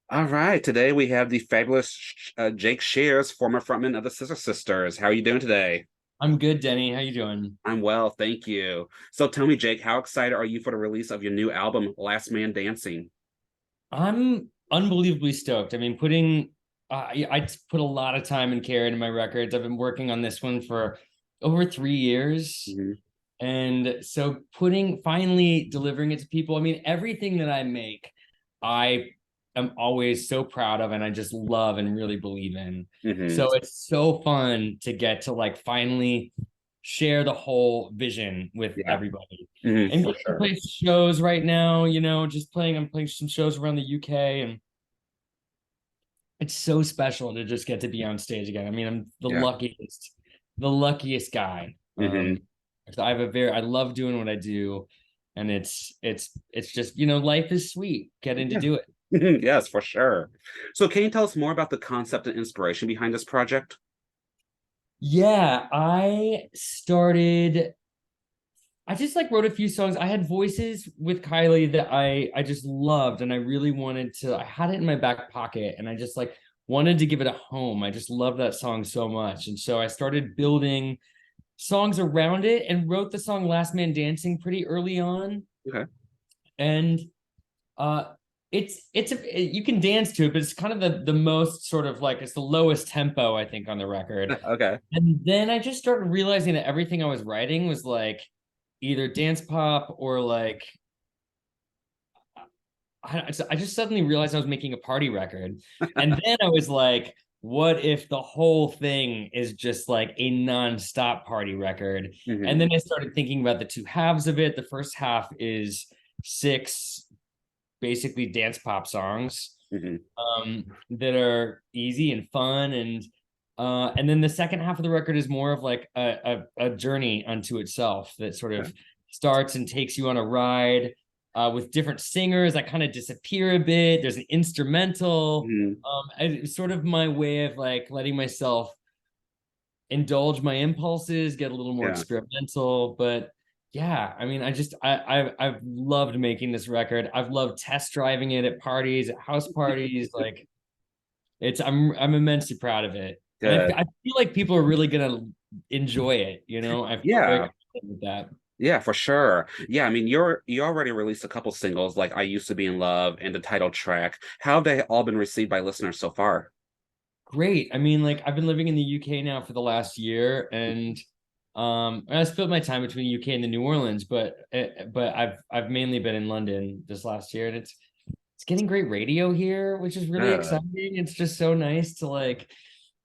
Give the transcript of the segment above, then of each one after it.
All right, today we have the fabulous Jake Shears, former frontman of the Scissor Sisters. How are you doing today? I'm good, Denny. How you doing? I'm well, thank you. So tell me, Jake, how excited are you for the release of your new album, Last Man Dancing? I'm unbelievably stoked. I mean, I put a lot of time and care into my records. I've been working on this one for over 3 years. Mhm. And so finally delivering it to people. I mean, everything that I make, I am always so proud of and I just love and really believe in. Hmm. So it's so fun to get to like finally share the whole vision with Yeah. everybody. And For getting to sure. play shows right now, I'm playing some shows around the UK, and it's so special to just get to be on stage again. I mean, I'm Yeah. the luckiest guy. Hmm. I love doing what I do, and it's just, life is sweet getting to Yeah. do it. Yes, for sure. So can you tell us more about the concept and inspiration behind this project? Yeah, I just like wrote a few songs. I had voices with Kylie that I just loved, and I really wanted to. I had it in my back pocket, and I just like wanted to give it a home. I just love that song so much, and so I started building songs around it and wrote the song "Last Man Dancing" pretty early on. Okay. And uh, you can dance to it, but it's kind of the most sort of like it's the lowest tempo I think on the record. Okay. And then I just started realizing that everything I was writing was like either dance pop or like I just suddenly realized I was making a party record. And then I was like, what if the whole thing is just like a nonstop party record? And Hmm. then I started thinking about the two halves of it. The first half is six basically dance pop songs Hmm. that are easy and fun, and then the second half of the record is more of like a journey unto itself that sort Okay. of starts and takes you on a ride with different singers that kind of disappear a bit. There's an instrumental. Hmm. It's sort of my way of like letting myself indulge my impulses, get a little more Yeah. experimental. But yeah, I mean, I've loved making this record. I've loved test driving it at parties, at house parties. Like I'm immensely proud of it, and Good. I feel like people are really gonna enjoy it. I feel very Yeah. confident with that. Yeah, for sure. Yeah, I mean, you already released a couple singles like "I Used to Be in Love" and the title track. How have they all been received by listeners so far? Great. I mean, like I've been living in the UK now for the last year, and I split my time between the UK and the New Orleans, but I've mainly been in London this last year, and it's getting great radio here, which is really Good. exciting. It's just so nice to like,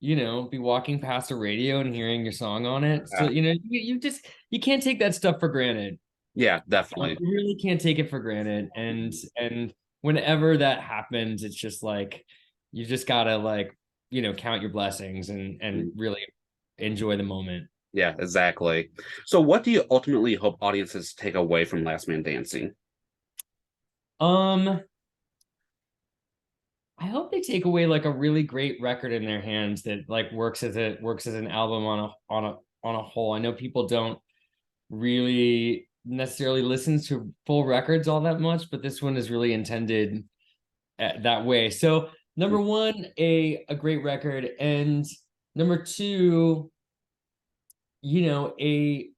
be walking past a radio and hearing your song on it. So, Yeah, you can't take that stuff for granted. yeah, definitely. You really can't take it for granted. And whenever that happens, it's just like you just gotta like, count your blessings and Mhm. really enjoy the moment. Yeah, exactly. So, what do you ultimately hope audiences take away from Last Man Dancing? Um, I hope they take away like a really great record in their hands that like works as an album on a whole. I know people don't really necessarily listen to full records all that much, but this one is really intended that way. So number one, a great record, and number two, a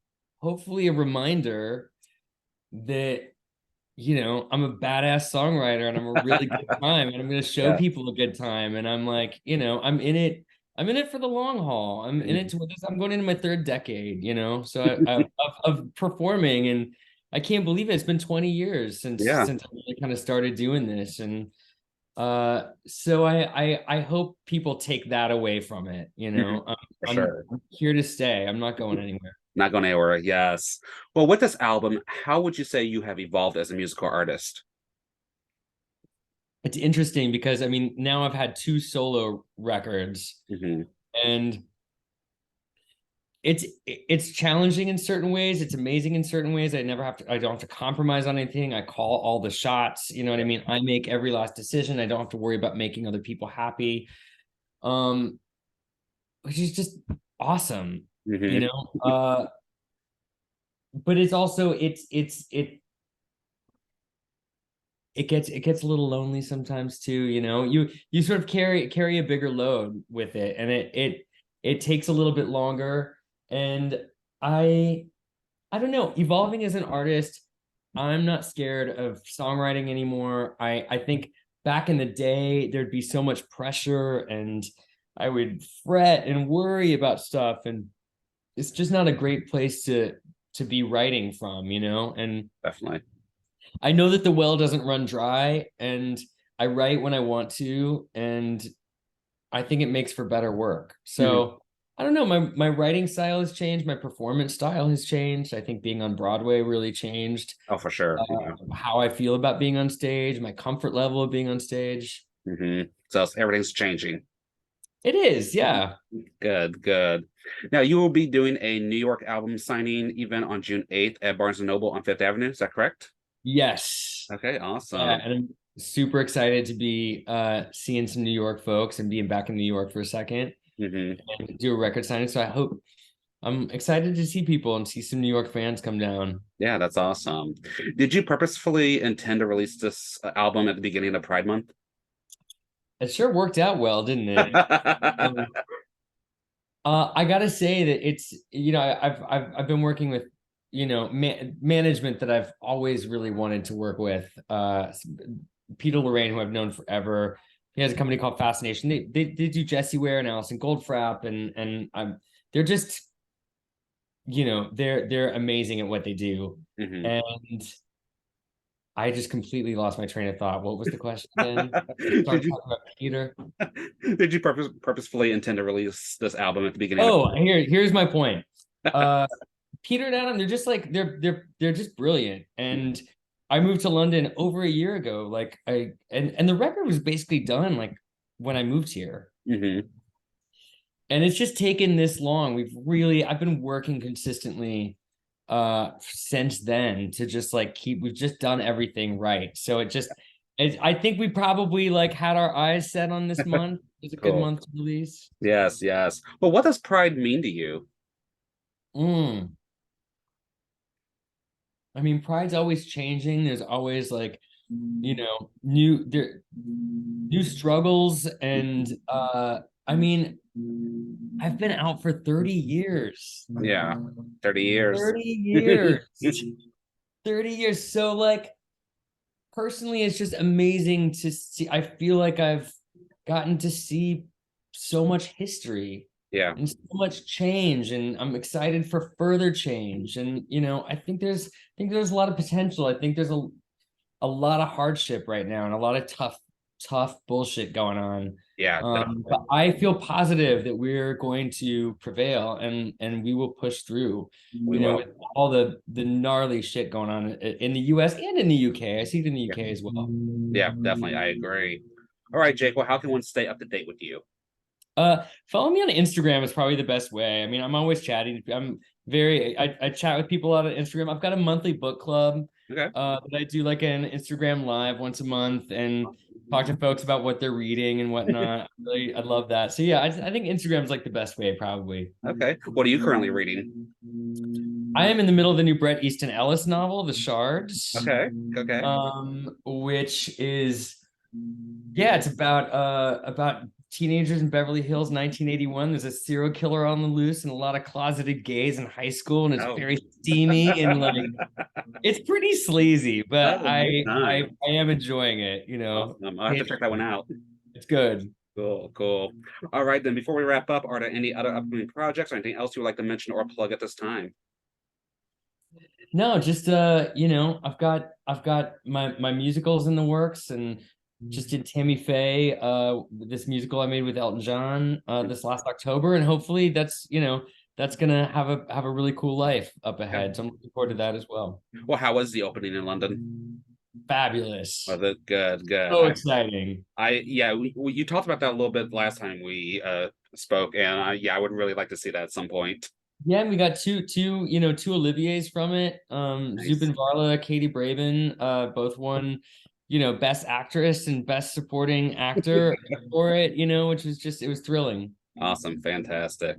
hopefully a reminder that I'm a badass songwriter and I'm a really good time and I'm going to show Yeah. people a good time, and I'm like, I'm in it for the long haul. I'm in it Mhm. to this. I'm going into my third decade, so of performing, and I can't believe it. It's been 20 years Yeah, since I really kind of started doing this, and so I hope people take that away from it. mhm, for I'm sure. here to stay. I'm not going anywhere. Not going anywhere. Yes. Well, with this album, how would you say you have evolved as a musical artist? It's interesting because I mean now I've had two solo records, Hmm. and it's challenging in certain ways. It's amazing in certain ways. I don't have to compromise on anything. I call all the shots. You know what I mean? I make every last decision. I don't have to worry about making other people happy. Um, which is just awesome, you Hmm. know? But it's also it gets a little lonely sometimes too, you sort of carry a bigger load with it, and it takes a little bit longer. And I I don't know, evolving as an artist, I'm not scared of songwriting anymore. I think back in the day there'd be so much pressure, and I would fret and worry about stuff, and it's just not a great place to be writing from, and Definitely. I know that the well doesn't run dry, and I write when I want to, and I think it makes for better work. Mhm. So I don't know, my writing style has changed, my performance style has changed. I think being on Broadway really changed Oh, for sure. Yeah. how I feel about being on stage, my comfort level of being on stage. So everything's changing. It is, yeah. Good, good. Now you will be doing a New York album signing event on June 8th at Barnes and Noble on Fifth Avenue. Is that correct? Yes. Okay, Yeah, awesome. and I'm super excited to be seeing some New York folks and being back in New York for a second hmm and do a record signing. So I'm excited to see people and see some New York fans come down. Yeah, that's awesome. Did you purposefully intend to release this album at the beginning of Pride Month? It sure worked out well, didn't it? Um, I gotta say that it's, I've been working with, management that I've always really wanted to work with. Peter Lorraine, who I've known forever. He has a company called Fascination. They do Jessie Ware and Allison Goldfrapp, and they're just, they're amazing at what they do. hmm And I just completely lost my train of thought. What was the question again? I Did started you talking about Peter. did you purposefully intend to release this album at the beginning of Oh, here's my point. Uh, Peter and Adam, they're just like they're just brilliant. And I moved to London over a year ago. Like and the record was basically done like when I moved here. hmm And it's just taken this long. I've been working consistently since then to just like we've just done everything right. So I think we probably like had our eyes set on this month. It's a good Cool. month to release. Yes, yes. Well, what does Pride mean to you? Mm. I mean, pride's always changing. There's always like, new struggles, and I mean, I've been out for 30 years. Yeah, 30 years. 30 years. 30 years. So like personally, it's just amazing to see. I feel like I've gotten to see so much history Yeah, and so much change, and I'm excited for further change. And I think there's a lot of potential. I think there's a lot of hardship right now and a lot of tough bullshit going on. yeah, But definitely. I feel positive that we're going to prevail, and we will push through, We will. with all the gnarly shit going on in the US and in the UK. I see it in the Yeah, UK as well. yeah, definitely. I agree. All right, Jake. Well, how can one stay up to date with you? Follow me on Instagram is probably the best way. I mean, I'm always chatting. I chat with people on Instagram. I've got a monthly book club Okay. that I do like an Instagram live once a month and talk to folks about what they're reading and whatnot. I love that. So yeah, I think Instagram's like the best way probably. Okay. What are you currently reading? I am in the middle of the new Bret Easton Ellis novel, The Shards, Okay. Okay. which is, yeah, it's about teenagers in Beverly Hills, 1981. There's a serial killer on the loose and a lot of closeted gays in high school, and it's Oh. very steamy and like it's pretty sleazy, but Oh, nice I am enjoying it, Awesome. I'll have to check that one out. It's good. Cool, cool. All right, then before we wrap up, are there any other upcoming projects or anything else you would like to mention or plug at this time? No, just I've got my musicals in the works, and just did Tammy Faye, this musical I made with Elton John this last October, and hopefully that's gonna have a really cool life up Okay. ahead. So I'm looking forward to that as well. Well, how was the opening in London? Fabulous. Was it good? Good. So exciting. Yeah, you talked about that a little bit last time we spoke, and yeah, I would really like to see that at some point. Yeah, and we got two Olivier's from it. Nice. Zubin Varla, Katie Braven, both won, Best Actress and Best Supporting Actor for it, which was just, it was thrilling. Awesome, fantastic.